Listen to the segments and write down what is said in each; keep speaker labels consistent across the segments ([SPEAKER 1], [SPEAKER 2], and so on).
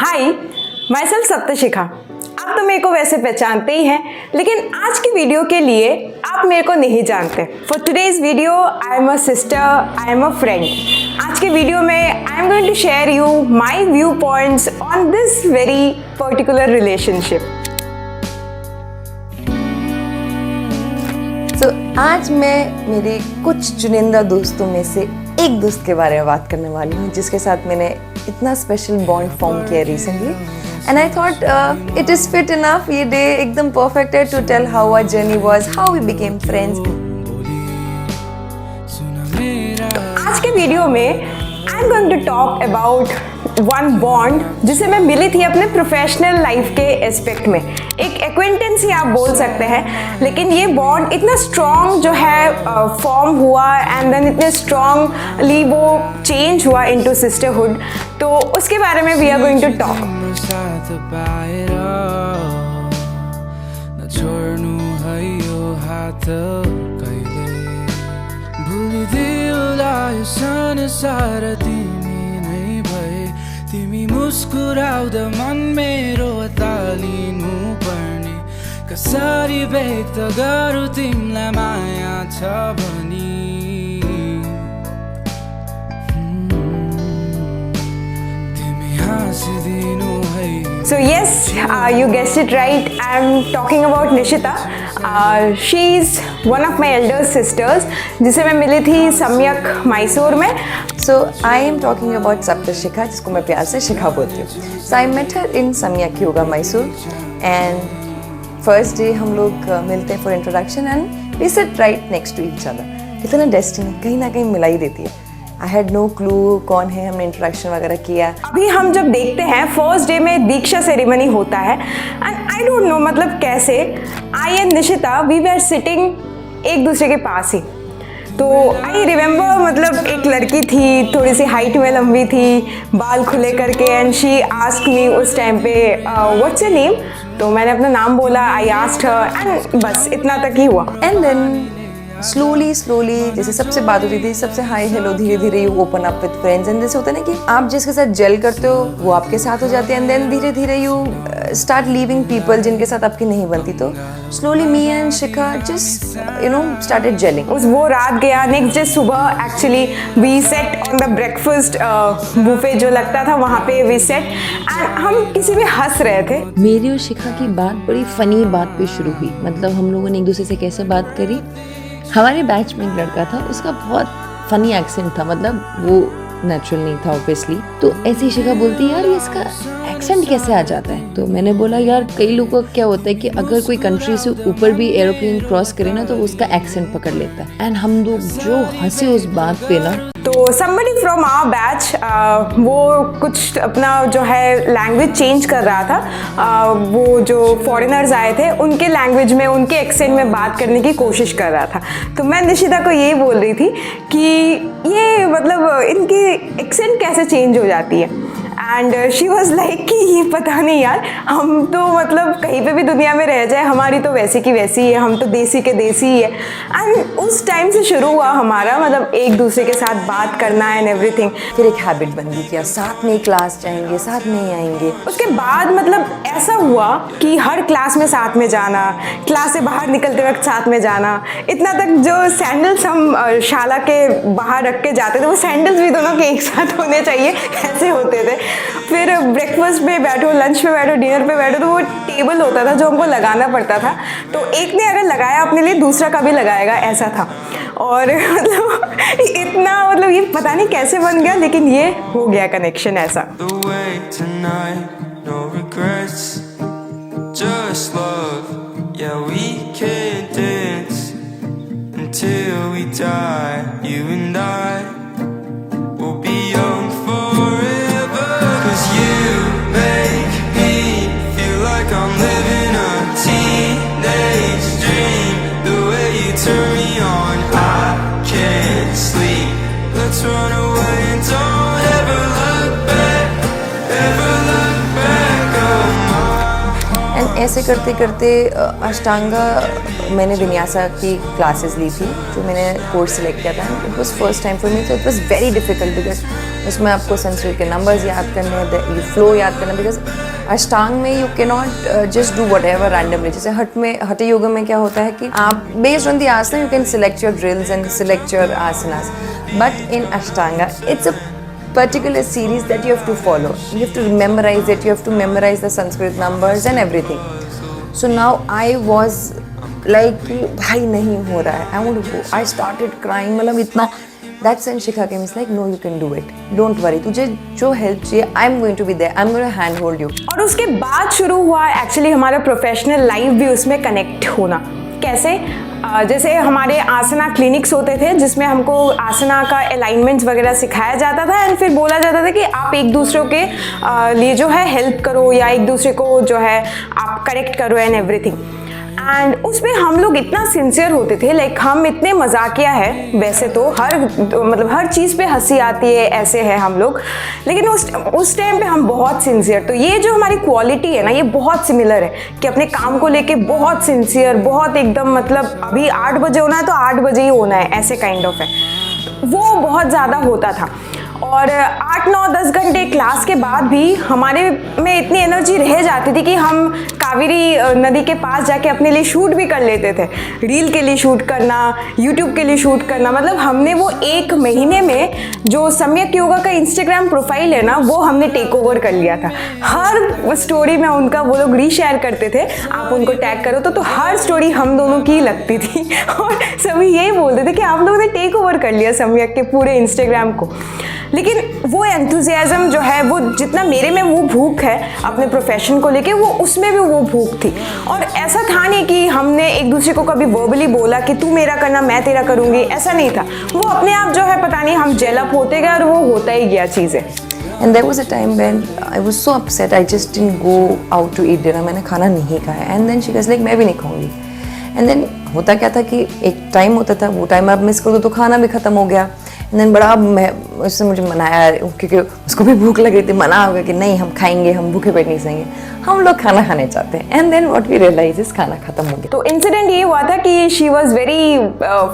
[SPEAKER 1] Hi, my self सप्तशिखा। आप तो मेरे को वैसे पहचानते ही हैं, लेकिन आज की वीडियो के लिए आप मेरे को नहीं जानते। For today's video I am a sister, I am a friend. आज के वीडियो में I am going to share you my view points on this very particular relationship.
[SPEAKER 2] तो आज मैं मेरे कुछ चुनिंदा दोस्तों में से एक दोस्त के बारे में बात करने वाली हूँ, जिसके साथ मैंने इतना स्पेशल बॉन्ड फॉर्म किया recently, and I thought it is fit enough. ये डे एकदम परफेक्ट है to tell how our journey was, how we became friends.
[SPEAKER 1] आज के वीडियो में I am going to talk about one bond जिसे मैं मिली थी अपने प्रोफेशनल लाइफ के एस्पेक्ट में। एक एक्वेंटेंस ही आप बोल सकते हैं, लेकिन ये बॉन्ड इतना स्ट्रॉन्ग जो है फॉर्म हुआ, एंड देन इतने स्ट्रॉन्गली वो चेंज हुआ इनटू सिस्टरहुड। तो उसके बारे में we are going to talk.
[SPEAKER 3] तिमी मुस्कुराउँदा मन मेरो तालिनु पर्ने, कसरी व्यक्त गरौँ तिमीलाई माया छ भनी। तिमी हाँसिदिनु है।
[SPEAKER 1] So yes, you guessed it right. I'm talking about Nishita. She is one of my elder sisters, जिसे मैं मिली थी सम्यक मैसूर में।
[SPEAKER 2] So I am talking about Saptashikha, जिसको मैं प्यार से शिखा बोलती हूँ। So I met her in Samyak Yoga Mysore, and first day हम लोग मिलते हैं for introduction and we sit right next to each other. इतना डेस्टिनी कहीं ना कहीं मिला ही देती है। I had no clue कौन है, हमने इंट्रोडक्शन वगैरह किया।
[SPEAKER 1] अभी हम जब देखते हैं फर्स्ट डे में दीक्षा सेरेमनी होता है, एंड आई डोंट नो मतलब कैसे I and Nishita we were sitting एक दूसरे के पास ही। तो आई रिमेंबर मतलब एक लड़की थी, थोड़ी सी हाइट में लंबी थी, बाल खुले करके, एंड शी आस्क्ड मी उस टाइम पे व्हाट्स योर नेम। तो मैंने अपना नाम बोला, आई आस्क्ड हर, एंड बस इतना तक ही हुआ।
[SPEAKER 2] एंड देन स्लोली जैसे सबसे बात होती थी, सबसे हाय हेलो, धीरे धीरे you open up with friends. And जैसे होता है ना कि आप जिसके साथ जेल करते हो वो आपके साथ हो जाते हैं, एंड देन धीरे धीरे यू स्टार्ट लीविंग पीपल जिनके साथ आपकी नहीं बनती। तो slowly me and Shikha just started gelling.
[SPEAKER 1] वो रात गया, नेक्स्ट डे सुबह actually we set on the breakfast buffet जो लगता था वहाँ पे वी सेट, एंड हम किसी भी हंस रहे थे।
[SPEAKER 4] मेरी और शिखा की बात बड़ी फनी बात पे शुरू हुई। मतलब हम लोगों ने एक दूसरे से कैसे बात करी। हमारे बैच में एक लड़का था, उसका बहुत फनी एक्सेंट था, मतलब वो नेचुरल नहीं था ऑब्वियसली। तो ऐसे ही शिखा बोलती यार ये इसका एक्सेंट कैसे आ जाता है। तो मैंने बोला यार कई लोगों का क्या होता है कि अगर कोई कंट्री से ऊपर भी एरोप्लेन क्रॉस करे ना तो उसका एक्सेंट पकड़ लेता है। एंड हम लोग जो हंसे उस बात पे ना।
[SPEAKER 1] तो somebody from our बैच वो कुछ अपना जो है लैंग्वेज चेंज कर रहा था। वो जो फॉरेनर्स आए थे उनके लैंग्वेज में, उनके एक्सेंट में बात करने की कोशिश कर रहा था। तो मैं निशिता को यही बोल रही थी कि ये मतलब इनकी एक्सेंट कैसे चेंज हो जाती है। एंड शी वॉज लाइक कि ये पता नहीं यार, हम तो मतलब कहीं पे भी दुनिया में रह जाए हमारी तो वैसी की वैसी ही है, हम तो देसी के देसी ही है। एंड उस टाइम से शुरू हुआ हमारा मतलब एक दूसरे के साथ बात करना एंड एवरीथिंग।
[SPEAKER 2] फिर एक हैबिट बन गई कि साथ में क्लास जाएंगे, साथ में ही आएंगे।
[SPEAKER 1] उसके बाद मतलब ऐसा हुआ कि हर क्लास में साथ में जाना, क्लास से बाहर निकलते वक्त साथ में जाना, इतना तक जो सैंडल्स हम शाला के बाहर रख के जाते थे वो सैंडल्स भी दोनों के एक साथ होने चाहिए, ऐसे होते थे। फिर ब्रेकफास्ट पे बैठो, लंच पे बैठो, डिनर पे बैठो, तो वो टेबल होता था जो हमको लगाना पड़ता था। तो एक ने अगर लगाया अपने लिए दूसरा का भी लगाएगा, ऐसा था। और मतलब इतना मतलब ये पता नहीं कैसे बन गया, लेकिन ये हो गया कनेक्शन ऐसा।
[SPEAKER 3] Let's run away and don't ever look back, ever look back.
[SPEAKER 2] And ऐसे करते करते अष्टांगा मैंने विन्यासा की क्लासेस ली थी, जो मैंने कोर्स सिलेक्ट किया था. It was first time for me, तो it was very difficult because उसमें आपको संस्कृत के नंबर्स याद करने हैं, यू फ्लो याद करना, बिकॉज अष्टांग में you can not just do whatever randomly. जैसे हठ योग में क्या होता है कि आप based on the asana you can select your drills and select your asanas, but in Ashtanga it's a particular series that you have to follow. You have to memorize it, you have to memorize the Sanskrit numbers and everything. So now I was like, भाई नहीं हो रहा है, I want to go. I started crying, मतलब इतना. That's when Shikha came, it's like, no, you can do it. Don't worry, तुझे जो help चाहिए, I'm going to be there. I'm going to hand hold you.
[SPEAKER 1] और उसके बाद शुरू हुआ एक्चुअली हमारा प्रोफेशनल लाइफ भी उसमें कनेक्ट होना. कैसे? जैसे हमारे आसना क्लिनिक्स होते थे जिसमें हमको आसना का अलाइनमेंट्स वगैरह सिखाया जाता था एंड फिर बोला जाता था कि आप एक दूसरे के लिए जो है हेल्प करो या एक दूसरे को जो है आप करेक्ट करो एंड एवरीथिंग. एंड उसमें हम लोग इतना सिंसियर होते थे, लाइक हम इतने मजाकिया है. वैसे तो हर चीज़ पे हंसी आती है, ऐसे है हम लोग, लेकिन उस टाइम पे हम बहुत सिंसियर. तो ये जो हमारी क्वालिटी है ना, ये बहुत सिमिलर है कि अपने काम को लेके बहुत सिंसियर, बहुत एकदम मतलब अभी 8 बजे होना है तो 8 बजे ही होना है, ऐसे काइंड ऑफ है. वो बहुत ज़्यादा होता था. और 8, 9, 10 घंटे क्लास के बाद भी हमारे में इतनी एनर्जी रह जाती थी कि हम कावेरी नदी के पास जाके अपने लिए शूट भी कर लेते थे. रील के लिए शूट करना, यूट्यूब के लिए शूट करना, मतलब हमने वो 1 महीने में जो सम्यक योगा का इंस्टाग्राम प्रोफाइल है ना, वो हमने टेक ओवर कर लिया था. हर स्टोरी में उनका वो लोग रीशेयर करते थे, आप उनको टैग करो तो हर स्टोरी हम दोनों की लगती थी. और सभी यही बोलते थे कि आप लोगों ने टेक ओवर कर लिया सम्यक के पूरे इंस्टाग्राम को. लेकिन वो एंथुजियाज्म जो है, वो जितना मेरे में वो भूख है अपने प्रोफेशन को लेके, वो उसमें भी वो भूख थी. और ऐसा था नहीं कि हमने एक दूसरे को कभी वर्बली बोला कि तू मेरा करना मैं तेरा करूँगी, ऐसा नहीं था. वो अपने आप जो है पता नहीं हम जेलअप होते गए और वो होता ही गया चीज़ें.
[SPEAKER 2] And there was a time when I was so upset, I just didn't go out to eat dinner. मैंने खाना नहीं खाया. And then she was like, मैं भी नहीं खाऊंगी. And then होता क्या था कि एक टाइम होता था, वो टाइम आप मिस कर दो तो खाना भी खत्म हो गया. And then बड़ा उसने मुझे मनाया, क्योंकि उसको भी भूख लग रही थी. मना हो गया कि नहीं हम खाएंगे, हम भूखे पेट नहीं सहेंगे, हम लोग खाना खाने चाहते हैं. And then what we realise is खाना खत्म हो गया.
[SPEAKER 1] तो इंसिडेंट ये हुआ था कि she was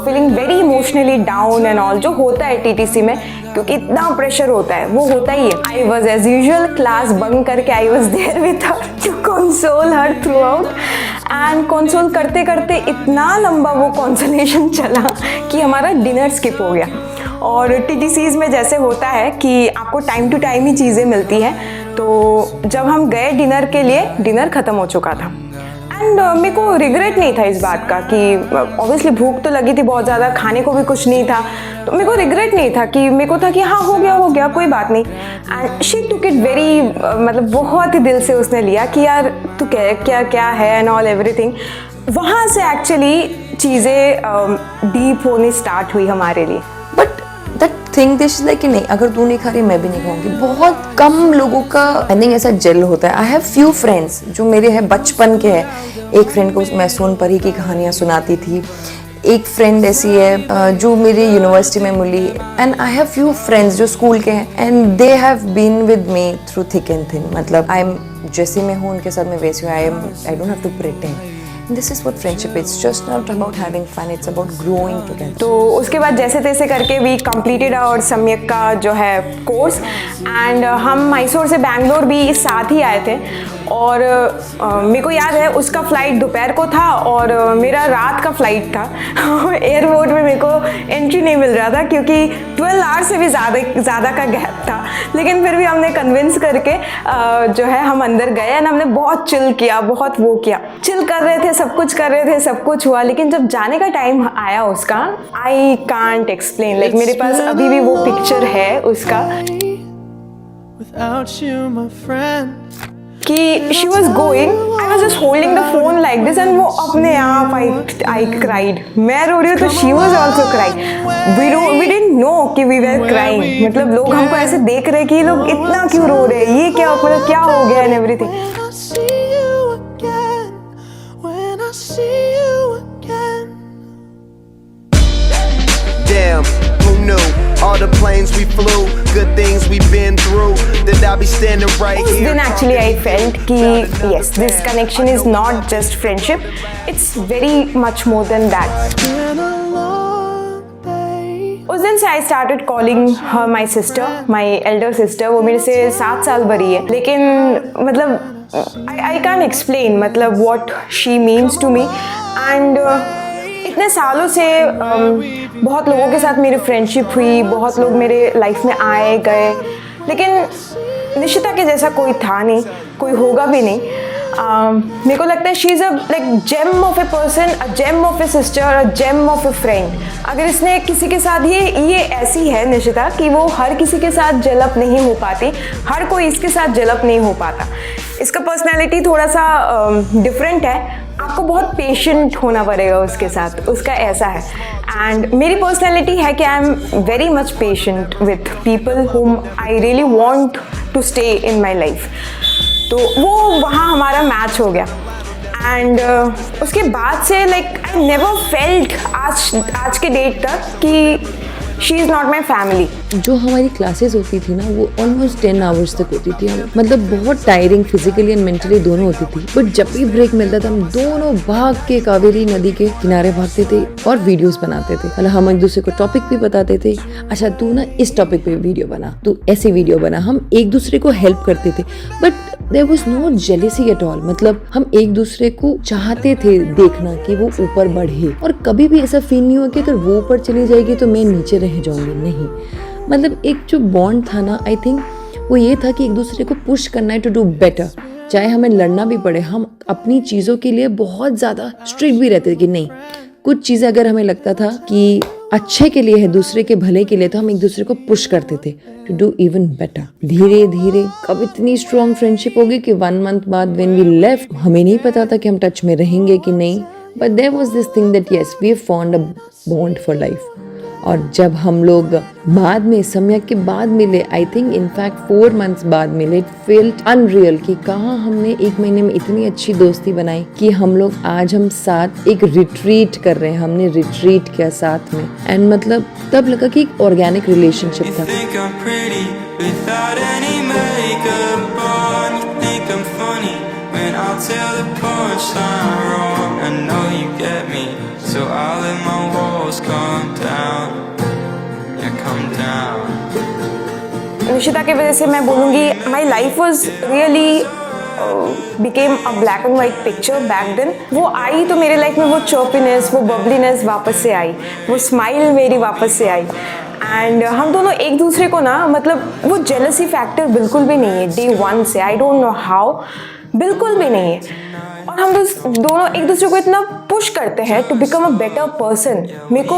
[SPEAKER 1] feeling very emotionally down and all, जो होता है टीटीसी में, क्योंकि इतना प्रेशर होता है, वो होता ही है. I was as usual class bunk करके I was there with her to console her throughout. And console करते करते इतना लंबा वो कंसोलेशन चला कि हमारा डिनर स्किप हो गया. और टीटीसीज में जैसे होता है कि आपको टाइम टू टाइम ही चीज़ें मिलती हैं, तो जब हम गए डिनर के लिए, डिनर ख़त्म हो चुका था. एंड मेरे को रिग्रेट नहीं था इस बात का कि ऑब्वियसली भूख तो लगी थी बहुत ज़्यादा, खाने को भी कुछ नहीं था, तो मेरे को रिग्रेट नहीं था. कि मेरे को था कि हाँ हो गया कोई बात नहीं. And she took it very, मतलब बहुत ही दिल से उसने लिया कि यार तू क्या है एंड ऑल एवरीथिंग. वहाँ से एक्चुअली चीज़ें डीप होनी स्टार्ट हुई हमारे लिए.
[SPEAKER 2] But that thing this like कि नहीं, अगर तू नहीं खा रही मैं भी नहीं खाऊंगी. बहुत कम लोगों का आई थिंक ऐसा जेल होता है. आई हैव फ्यू फ्रेंड्स जो मेरे हैं बचपन के हैं. एक फ्रेंड को मैं सोनपरी की कहानियाँ सुनाती थी. एक फ्रेंड ऐसी है जो मेरी यूनिवर्सिटी में मिली. And I have few friends जो स्कूल के हैं and they have been with me through thick and thin. मतलब आई एम जैसे मैं हूँ उनके साथ मैं वैसी हूँ. I don't have to pretend. This is what friendship is. Just not about having fun. It's about growing together.
[SPEAKER 1] तो उसके बाद जैसे तैसे करके वी कंप्लीटेड और सम्यक का जो है कोर्स. एंड हम मैसूर से बैंगलोर भी साथ ही आए थे. और मेरे को याद है उसका फ़्लाइट दोपहर को था और मेरा रात का फ़्लाइट था. एयरपोर्ट में मेरे को एंट्री नहीं मिल रहा था क्योंकि 12 आवर्स से भी ज़्यादा का गैप था. लेकिन फिर भी हमने कन्विंस करके जो है हम अंदर गए एंड हमने बहुत चिल किया, बहुत वो किया. चिल कर रहे थे, सब कुछ कर रहे थे, सब कुछ हुआ. लेकिन जब जाने का टाइम आया उसका, आई कांट एक्सप्लेन. लाइक मेरे पास अभी भी वो पिक्चर है उसका
[SPEAKER 3] Without you, my friend.
[SPEAKER 1] कि she was going, I was just holding the phone like this and वो अपने आप आई क्राइड. मैं रो रही हूँ तो she was also crying. We didn't know कि वी वर क्राइंग. मतलब लोग हमको ऐसे देख रहे कि ये लोग इतना क्यों रो रहे हैं, ये क्या मतलब क्या हो गया and everything.
[SPEAKER 3] When I see you again. Damn, who knew? All the planes we flew, good things we've been through. That I'll be standing right
[SPEAKER 1] उस
[SPEAKER 3] here.
[SPEAKER 1] दिन actually I felt कि yes, this connection is not just friendship, it's very much more than that. उस दिन से I started calling her my sister, my elder sister. वो मेरे से 7 साल बड़ी है, लेकिन मतलब I can't explain मतलब what she means to me. And इतने सालों से बहुत लोगों के साथ मेरी फ्रेंडशिप हुई, बहुत लोग मेरे लाइफ में आए गए, लेकिन निशिता के जैसा कोई था नहीं, कोई होगा भी नहीं. मेरे को लगता है she is a like gem of a person, a gem of a sister, a gem of a friend. अगर इसने किसी के साथ ये ऐसी है निशिता कि वो हर किसी के साथ जेलअप नहीं हो पाती, हर कोई इसके साथ जेलअप नहीं हो पाता. इसका पर्सनैलिटी थोड़ा सा डिफरेंट है, आपको बहुत पेशेंट होना पड़ेगा उसके साथ, उसका ऐसा है. एंड मेरी पर्सनैलिटी है कि I am very much patient with people whom I really want to stay in my life. तो वो वहाँ हमारा मैच हो गया. एंड उसके बाद से लाइक आई नेवर फेल्ट आज के डेट तक कि she is not my family.
[SPEAKER 4] जो हमारी क्लासेस होती थी ना वो ऑलमोस्ट 10 आवर्स तक होती थी. हम मतलब बहुत टायरिंग फिजिकली एंड मेंटली दोनों होती थी. बट जब भी ब्रेक मिलता था हम दोनों भाग के कावेरी नदी के किनारे भागते थे और वीडियोस बनाते थे. मतलब हम एक दूसरे को टॉपिक भी बताते थे, अच्छा तू ना इस टॉपिक पे वीडियो बना, तू ऐसी वीडियो बना. हम एक दूसरे को हेल्प करते थे, but there was no jealousy at all. मतलब हम एक दूसरे को चाहते थे देखना कि वो ऊपर बढ़े, और कभी भी ऐसा फील नहीं हुआ कि अगर वो ऊपर चली जाएगी तो मैं नीचे रह जाऊंगी. नहीं, मतलब एक जो बॉन्ड था ना, आई थिंक वो ये था कि एक दूसरे को पुश करना है टू डू बेटर. चाहे हमें लड़ना भी पड़े, हम अपनी चीज़ों के लिए बहुत ज़्यादा स्ट्रिक्ट भी रहते थे कि नहीं, कुछ चीज़ें अगर हमें लगता था कि अच्छे के लिए है, दूसरे के भले के लिए, तो हम एक दूसरे को पुश करते थे टू डू इवन बेटर. धीरे धीरे कब इतनी स्ट्रॉन्ग फ्रेंडशिप होगी कि 1 मंथ बाद व्हेन वी लेफ्ट हमें नहीं पता था कि हम टच में रहेंगे कि नहीं. But there was this thing that yes we have formed a bond for life. और जब हम लोग बाद में सम्यक के बाद मिले, आई थिंक इनफैक्ट 4 मंथ्स बाद मिले, इट फेल्ट अनरियल कि कहाँ हमने 1 महीने में इतनी अच्छी दोस्ती बनाई कि हम लोग आज हम साथ एक रिट्रीट कर रहे हैं. हमने रिट्रीट किया साथ में, एंड मतलब तब लगा कि एक ऑर्गेनिक रिलेशनशिप था.
[SPEAKER 5] So I'll let my walls come down, yeah, come down.
[SPEAKER 1] Nishita की वजह से मैं बोलूँगी my life was really became a black and white picture back then. वो आई तो मेरे लाइफ में वो चर्पीनेस, वो बबलीनेस वापस से आई, वो स्माइल मेरी वापस से आई. एंड हम दोनों एक दूसरे को ना, मतलब वो जेलसी फैक्टर बिल्कुल भी नहीं है डे 1 से. आई डोंट नो हाउ, बिल्कुल भी नहीं है. और हम दोनों एक दूसरे को इतना पुश करते हैं to become a better person. मेरे को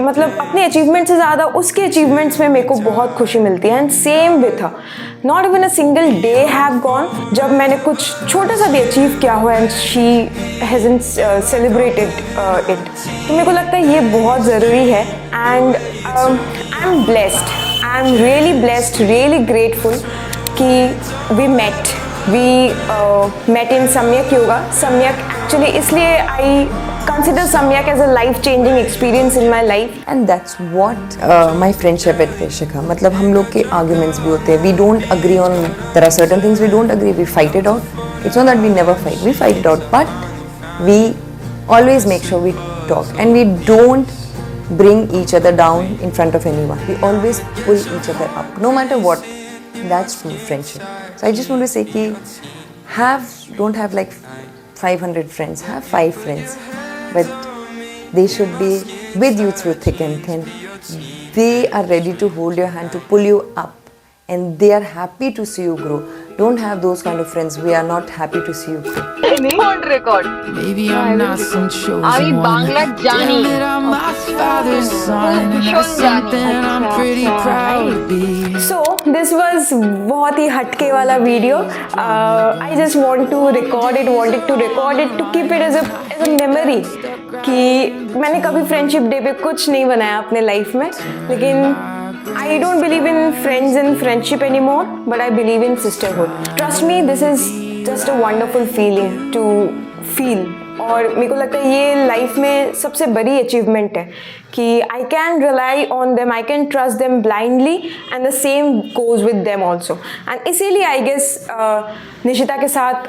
[SPEAKER 1] मतलब अपने अचीवमेंट से ज़्यादा उसके अचीवमेंट्स में मेरे को बहुत खुशी मिलती है. And same with her, not even a single day have gone जब मैंने कुछ छोटा सा भी अचीव किया हो and she hasn't celebrated it. तो मेरे को लगता है ये बहुत ज़रूरी है. And I am blessed, I am really blessed, really grateful कि we met. We met in Samyak Yoga. Samyak actually, इसलिए I consider Samyak as a life-changing experience in my life.
[SPEAKER 2] And that's what my friendship with Shikha. मतलब हम लोग के arguments भी होते हैं. We don't agree on, there are certain things we don't agree. We fight it out. It's not that we never fight. We fight it out, but we always make sure we talk, and we don't bring each other down in front of anyone. We always pull each other up, no matter what. That's true friendship. So I just want to say कि don't have like 500 friends, have 5 friends, but they should be with you through thick and thin. They are ready to hold your hand, to pull you up, and they are happy to see you grow. Don't have those kind of friends. We are not happy to see you grow.
[SPEAKER 5] Maybe I'm not some chosen one. Damn it, I'm my father's son. That's something I'm pretty proud to be.
[SPEAKER 1] So this was बहुत ही हटके वाला video. I just wanted to record it to keep it as a memory कि मैंने कभी friendship day पे कुछ नहीं बनाया अपने लाइफ में, लेकिन I don't believe in friends and friendship anymore, but I believe in sisterhood. Trust me, this is just a wonderful feeling to feel. और मेरे को लगता है ये लाइफ में सबसे बड़ी अचीवमेंट है कि I can rely on them, I can trust them blindly, and the same goes with them also. And इसीलिए I guess निशिता के साथ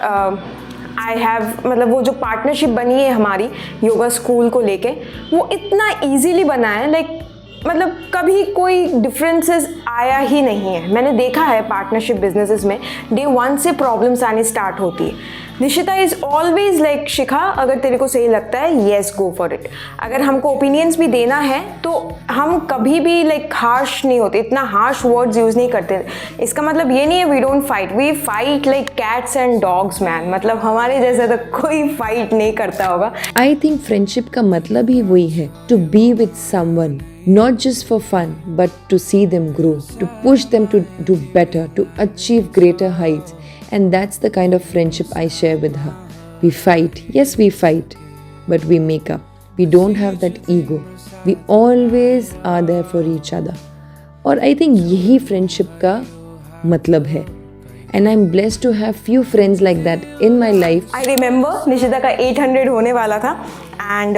[SPEAKER 1] आई हैव मतलब वो जो पार्टनरशिप बनी है हमारी योगा स्कूल को लेके, वो इतना ईजीली बना है, लाइक मतलब कभी कोई डिफरेंसेस आया ही नहीं है। मैंने देखा है पार्टनरशिप बिजनेसेस में डे 1 से प्रॉब्लम्स आनी स्टार्ट होती है। निशिता इज़ ऑलवेज लाइक, शिखा अगर तेरे को सही लगता है येस गो फॉर इट। अगर हमको ओपिनियंस भी देना है तो हम कभी भी लाइक हार्श नहीं होते, इतना हार्श वर्ड्स यूज़ नहीं करते। इसका मतलब ये नहीं है we don't fight, we fight like cats and dogs man. मतलब हमारे जैसा तो कोई फाइट नहीं करता होगा।
[SPEAKER 4] आई थिंक फ्रेंडशिप का मतलब ही वही है, to be with someone, not just for fun, but to see them grow, to push them to do better, to achieve greater heights. And that's the kind of friendship I share with her. We fight, yes we fight, but we make up. We don't have that ego. We always are there for each other. और I think यही friendship का मतलब है. And I'm blessed to have few friends like that in my life.
[SPEAKER 1] I remember Nishita का 800 होने वाला था and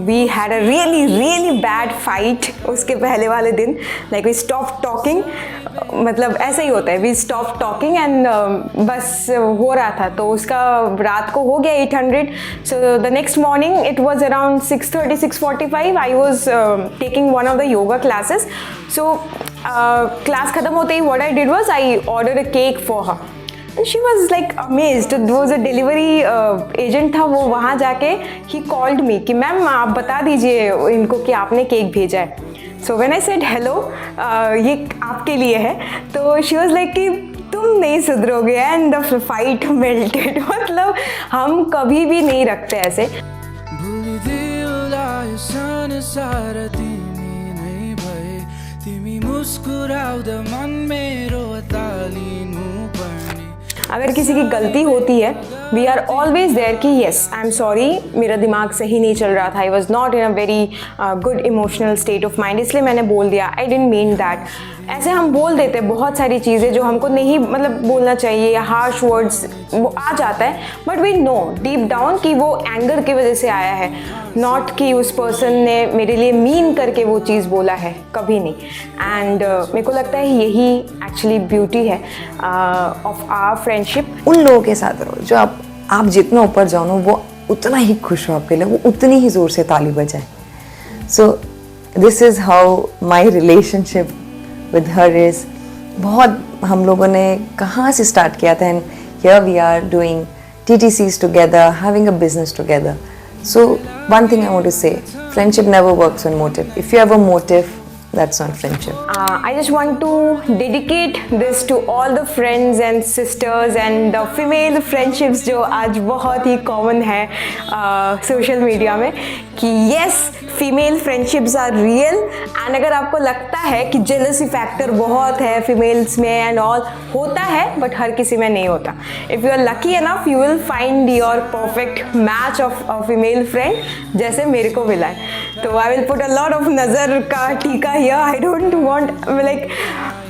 [SPEAKER 1] we had a really bad fight उसके पहले वाले दिन, like we stopped talking, मतलब ऐसा ही होता है, we stopped talking and बस हो रहा था। तो उसका रात को हो गया 800, so the next morning it was around 6:30 6:45 I was taking one of the yoga classes, so class खत्म होते ही what I did was I ordered a cake for her. And she was like amazed. वो जो delivery agent था वो वहाँ जाके he called me कि ma'am आप बता दीजिए इनको कि आपने केक भेजा है। So when I said hello, ये आपके लिए है, तो she was like कि तुम नहीं सुधरोगे and the fight melted। मतलब हम कभी भी नहीं रखते ऐसे। अगर किसी की गलती होती है वी आर ऑलवेज देयर कि येस आई एम सॉरी, मेरा दिमाग सही नहीं चल रहा था, I was not in a very good emotional state of mind, इसलिए मैंने बोल दिया, आई डिडंट मीन दैट। ऐसे हम बोल देते हैं बहुत सारी चीज़ें जो हमको नहीं मतलब बोलना चाहिए, या हार्श वर्ड्स वो आ जाता है, but we know deep down कि वो एंगर की वजह से आया है, नॉट कि उस पर्सन ने मेरे लिए मीन करके वो चीज़ बोला है, कभी नहीं। एंड मेरे को लगता है यही एक्चुअली ब्यूटी है ऑफ आवर फ्रेंडशिप।
[SPEAKER 2] उन लोगों के साथ रहो जो आप जितना ऊपर जाओ ना वो उतना ही खुश हो आपके लिए, वो उतनी ही ज़ोर से ताली बजाए। So this is how my relationship with her is. बहुत हम लोगों ने कहाँ से स्टार्ट किया था, and here we are doing TTCs together, having a business together. So one thing I want to say, friendship never works on motive. If you have a motive, that's not friendship.
[SPEAKER 1] I just want to dedicate this to all the friends and sisters and the female friendships जो आज बहुत ही common है social media में, कि yes female friendships are real, and अगर आपको लगता है कि jealousy factor बहुत है females में and all, होता है but हर किसी में नहीं होता। If you are lucky enough you will find your perfect match of a female friend जैसे मेरे को मिला है। तो I will put a lot of नज़र का टीका here, I don't want like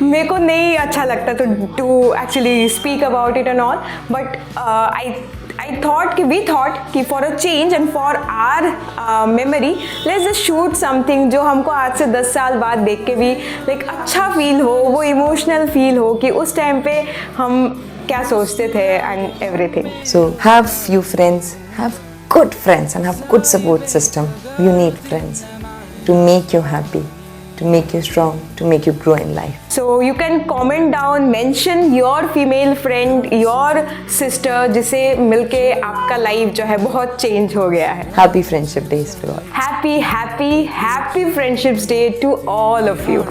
[SPEAKER 1] मेरे को नहीं अच्छा लगता to actually speak about it and all, but I thought कि we thought कि for a change and for our memory let's just shoot something जो हमको आज से 10 साल बाद देख के भी like अच्छा फील हो, वो इमोशनल फील हो कि उस टाइम पे हम क्या सोचते थे and everything.
[SPEAKER 2] So have few friends, have good friends and have good support system. You need friends to make you happy, to make you strong, to make you grow in life.
[SPEAKER 1] So you can comment down, mention your female friend, your sister जिसे मिलके आपका life जो है बहुत change हो गया है।
[SPEAKER 2] Happy Friendship Days to all.
[SPEAKER 1] Happy Friendships Day to all of you.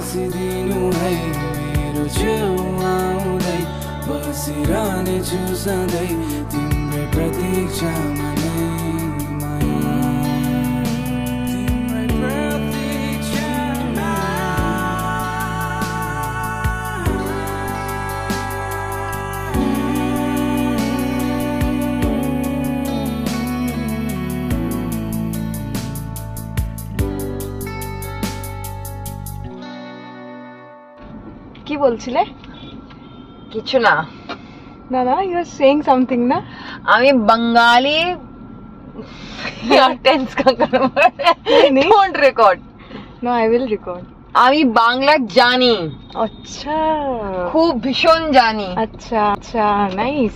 [SPEAKER 1] কি বলছিলে?
[SPEAKER 5] কিছু না
[SPEAKER 1] না ইউ আর সেইং সামথিং না।
[SPEAKER 5] আমি বাঙালি টেন্স का don't record.
[SPEAKER 1] No I will record.
[SPEAKER 5] আমি বাংলা জানি,
[SPEAKER 1] अच्छा
[SPEAKER 5] খুব ভীষণ জানি।
[SPEAKER 1] अच्छा नाइस।